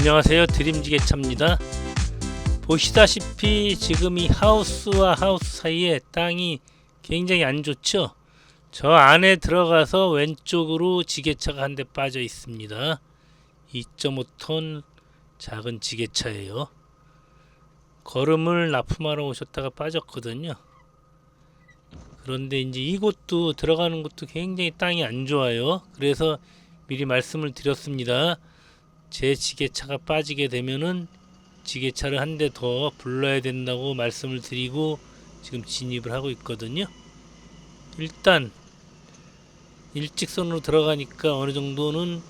안녕하세요, 드림지게차입니다. 보시다시피 지금 이 하우스와 하우스 사이에 땅이 굉장히 안 좋죠. 저 안에 들어가서 왼쪽으로 지게차가 한 대 빠져 있습니다. 2.5톤 작은 지게차예요. 거름을 납품하러 오셨다가 빠졌거든요. 그런데 이제 이곳도 들어가는 것도 굉장히 땅이 안 좋아요. 그래서 미리 말씀을 드렸습니다. 제 지게차가 빠지게 되면은 지게차를 한 대 더 불러야 된다고 말씀을 드리고 지금 진입을 하고 있거든요. 일단 일직선으로 들어가니까 어느 정도는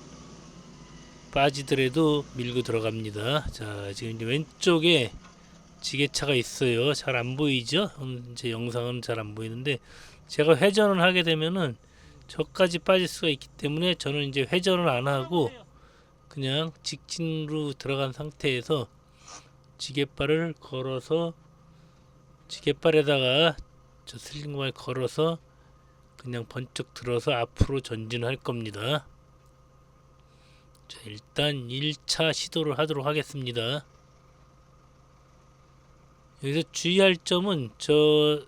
빠지더라도 밀고 들어갑니다. 자, 지금 이제 왼쪽에 지게차가 있어요. 잘 안 보이죠? 제 영상은 잘 안 보이는데 제가 회전을 하게 되면은 저까지 빠질 수가 있기 때문에 저는 이제 회전을 안 하고 그냥 직진으로 들어간 상태에서 지게발을 걸어서 지게발에다가 저 슬링바를 걸어서 그냥 번쩍 들어서 앞으로 전진할 겁니다. 자, 일단 1차 시도를 하도록 하겠습니다. 여기서 주의할 점은 저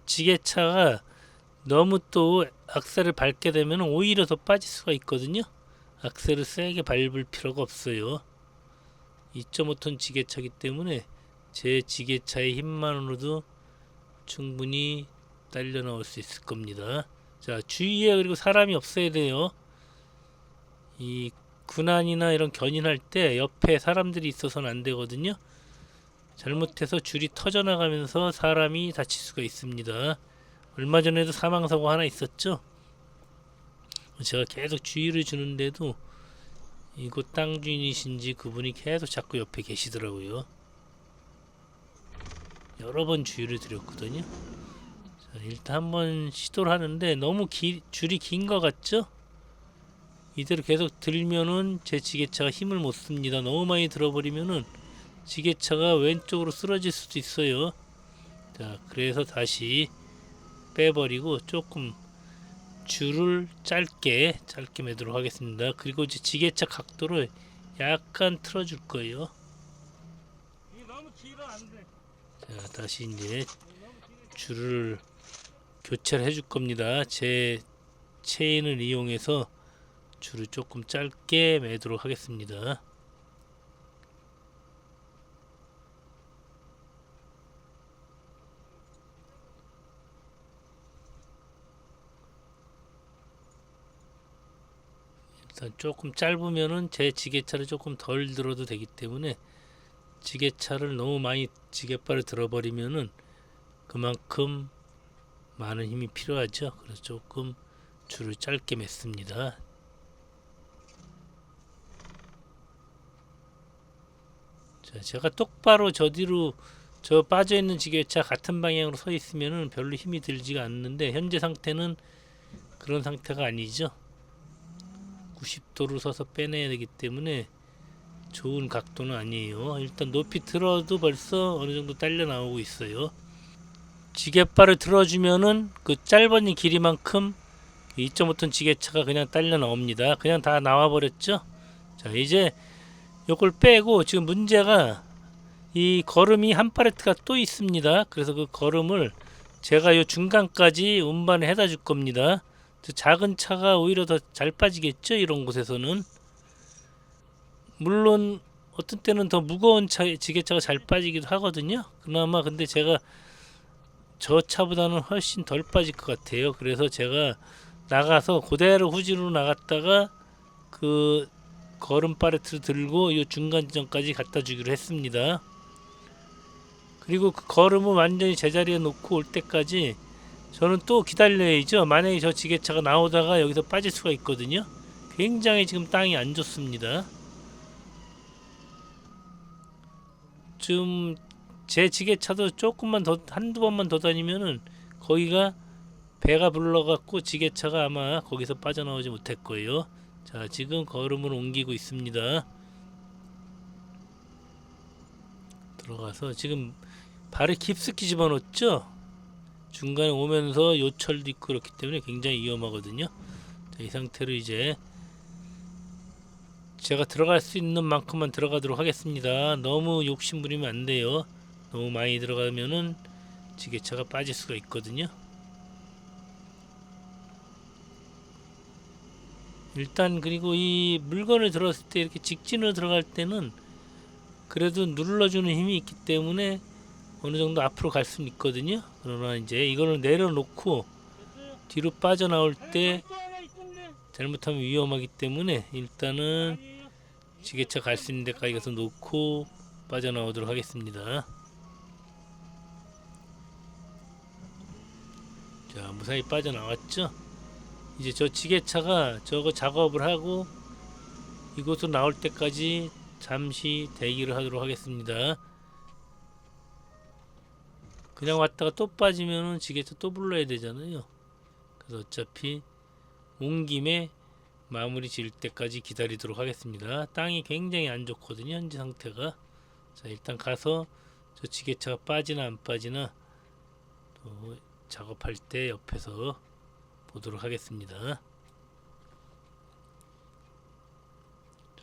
지게차가 너무 또 악셀을 밟게 되면 오히려 더 빠질 수가 있거든요. 악셀을 세게 밟을 필요가 없어요. 2.5톤 지게차이기 때문에 제 지게차의 힘만으로도 충분히 딸려 나올 수 있을 겁니다. 자, 주위에 그리고 사람이 없어야 돼요. 이 군안이나 이런 견인할 때 옆에 사람들이 있어서는 안 되거든요. 잘못해서 줄이 터져 나가면서 사람이 다칠 수가 있습니다. 얼마 전에도 사망사고 하나 있었죠. 제가 계속 주의를 주는데도 이곳 땅 주인이신지 그분이 계속 자꾸 옆에 계시더라고요. 여러 번 주의를 드렸거든요. 자, 일단 한번 시도를 하는데 너무 줄이 긴 것 같죠? 이대로 계속 들면은 제 지게차가 힘을 못 씁니다. 너무 많이 들어버리면은 지게차가 왼쪽으로 쓰러질 수도 있어요. 자, 그래서 다시 빼버리고 조금 줄을 짧게 매도록 하겠습니다. 그리고 이제 지게차 각도를 약간 틀어줄 거예요. 자, 다시 이제 줄을 교체를 해줄 겁니다. 제 체인을 이용해서 줄을 조금 짧게 매도록 하겠습니다. 일단 조금 짧으면은 제 지게차를 조금 덜 들어도 되기 때문에 지게차를 너무 많이 지게발을 들어버리면은 그만큼 많은 힘이 필요하죠. 그래서 조금 줄을 짧게 맸습니다. 자, 제가 똑바로 저 뒤로 저 빠져있는 지게차 같은 방향으로 서 있으면은 별로 힘이 들지가 않는데 현재 상태는 그런 상태가 아니죠. 90도로 서서 빼내야 되기 때문에 좋은 각도는 아니에요. 일단 높이 들어도 벌써 어느 정도 딸려 나오고 있어요. 지게발을 들어주면은 그 짧은 길이만큼 2.5톤 지게차가 그냥 딸려 나옵니다. 그냥 다 나와 버렸죠. 자, 이제 요걸 빼고 지금 문제가 이 거름이 한 팔레트가 또 있습니다. 그래서 그 거름을 제가 요 중간까지 운반을 해다 줄 겁니다. 작은 차가 오히려 더 잘 빠지겠죠, 이런 곳에서는. 물론 어떤 때는 더 무거운 지게차가 잘 빠지기도 하거든요. 그나마 근데 제가 저 차보다는 훨씬 덜 빠질 것 같아요. 그래서 제가 나가서 그대로 후진으로 나갔다가 그 거름 팔레트를 들고 이 중간 지점까지 갖다 주기로 했습니다. 그리고 그 거름을 완전히 제자리에 놓고 올 때까지 저는 또 기다려야죠. 만약에 저 지게차가 나오다가 여기서 빠질 수가 있거든요. 굉장히 지금 땅이 안 좋습니다. 지금 제 지게차도 조금만 더, 한두 번만 더 다니면은 거기가 배가 불러갖고 지게차가 아마 거기서 빠져나오지 못할 거예요. 자, 지금 거름을 옮기고 있습니다. 들어가서 지금 발을 깊숙이 집어넣었죠. 중간에 오면서 요철도 있고 그렇기 때문에 굉장히 위험하거든요. 자, 이 상태로 이제 제가 들어갈 수 있는 만큼만 들어가도록 하겠습니다. 너무 욕심 부리면 안 돼요. 너무 많이 들어가면은 지게차가 빠질 수가 있거든요. 일단 그리고 이 물건을 들었을 때 이렇게 직진으로 들어갈 때는 그래도 눌러주는 힘이 있기 때문에 어느 정도 앞으로 갈 수는 있거든요. 그러나 이제 이거를 내려놓고 뒤로 빠져나올 때 잘못하면 위험하기 때문에 일단은 지게차 갈 수 있는 데까지 가서 놓고 빠져나오도록 하겠습니다. 자, 무사히 빠져나왔죠. 이제 저 지게차가 저거 작업을 하고 이곳으로 나올 때까지 잠시 대기를 하도록 하겠습니다. 그냥 왔다가 또 빠지면은 지게차 또 불러야 되잖아요. 그래서 어차피 온 김에 마무리 지을 때까지 기다리도록 하겠습니다. 땅이 굉장히 안 좋거든요, 현재 상태가. 자, 일단 가서 저 지게차가 빠지나 안 빠지나 또 작업할 때 옆에서 보도록 하겠습니다.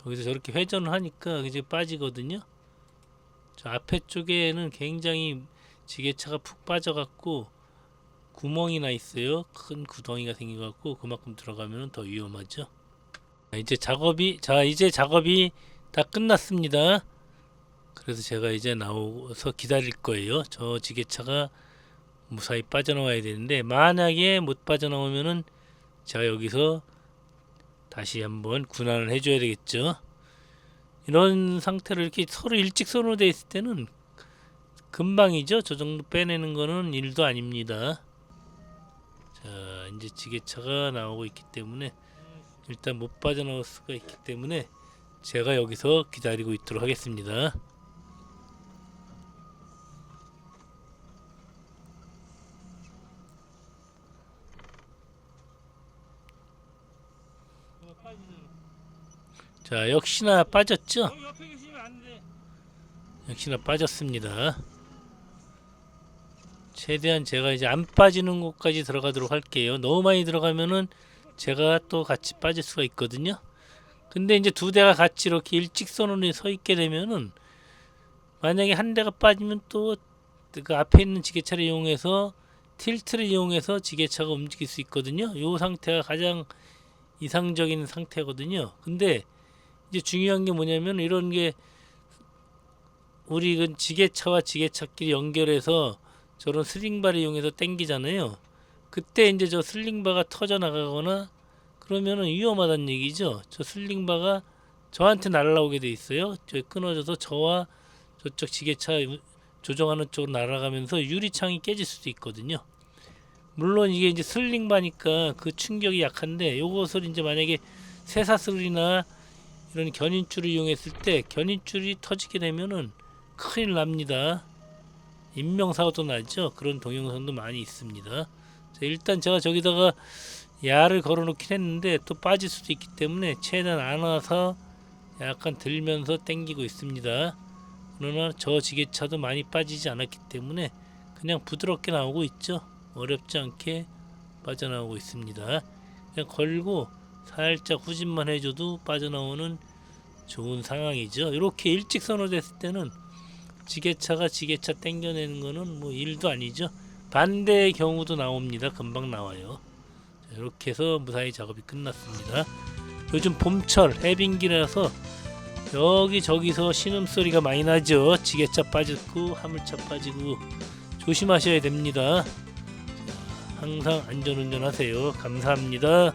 여기서 저렇게 회전을 하니까 이제 빠지거든요. 저 앞에 쪽에는 굉장히 지게차가 푹 빠져갖고 구멍이 나 있어요. 큰 구덩이가 생겨갖고 그만큼 들어가면 더 위험하죠. 이제 작업이 다 끝났습니다. 그래서 제가 이제 나와서 기다릴 거예요. 저 지게차가 무사히 빠져나와야 되는데 만약에 못 빠져나오면은 제가 여기서 다시 한번 군환을 해줘야 되겠죠. 이런 상태로 이렇게 서로 일직선으로 되어 있을 때는 금방이죠. 저 정도 빼내는 거는 일도 아닙니다. 자, 이제 지게차가 나오고 있기 때문에 일단 못 빠져나올 수가 있기 때문에 제가 여기서 기다리고 있도록 하겠습니다. 자, 역시나 빠졌죠? 역시나 빠졌습니다. 최대한 제가 이제 안 빠지는 곳까지 들어가도록 할게요. 너무 많이 들어가면은 제가 또 같이 빠질 수가 있거든요. 근데 이제 두 대가 같이 이렇게 일직선으로 서 있게 되면은 만약에 한 대가 빠지면 또 그 앞에 있는 지게차를 이용해서 틸트를 이용해서 지게차가 움직일 수 있거든요. 이 상태가 가장 이상적인 상태거든요. 근데 이제 중요한 게 뭐냐면 이런 게 우리 그 지게차와 지게차끼리 연결해서 저런 슬링바를 이용해서 당기잖아요. 그때 이제 저 슬링바가 터져 나가거나 그러면은 위험하다는 얘기죠. 저 슬링바가 저한테 날아오게 돼 있어요. 저 끊어져서 저와 저쪽 지게차 조정하는 쪽으로 날아가면서 유리창이 깨질 수도 있거든요. 물론 이게 이제 슬링바니까 그 충격이 약한데 요것을 이제 만약에 쇠사슬이나 이런 견인줄을 이용했을 때 견인줄이 터지게 되면은 큰일 납니다. 인명사고도 나죠. 그런 동영상도 많이 있습니다. 자, 일단 제가 저기다가 야를 걸어 놓긴 했는데 또 빠질 수도 있기 때문에 최대한 안아서 약간 들면서 당기고 있습니다. 그러나 저 지게차도 많이 빠지지 않았기 때문에 그냥 부드럽게 나오고 있죠. 어렵지 않게 빠져나오고 있습니다. 그냥 걸고 살짝 후진만 해줘도 빠져나오는 좋은 상황이죠. 이렇게 일직선으로 됐을 때는 지게차 당겨내는 거는 뭐 일도 아니죠. 반대의 경우도 나옵니다. 금방 나와요. 자, 이렇게 해서 무사히 작업이 끝났습니다. 요즘 봄철 해빙기라서 여기저기서 신음소리가 많이 나죠. 지게차 빠지고 화물차 빠지고 조심하셔야 됩니다. 자, 항상 안전운전 하세요. 감사합니다.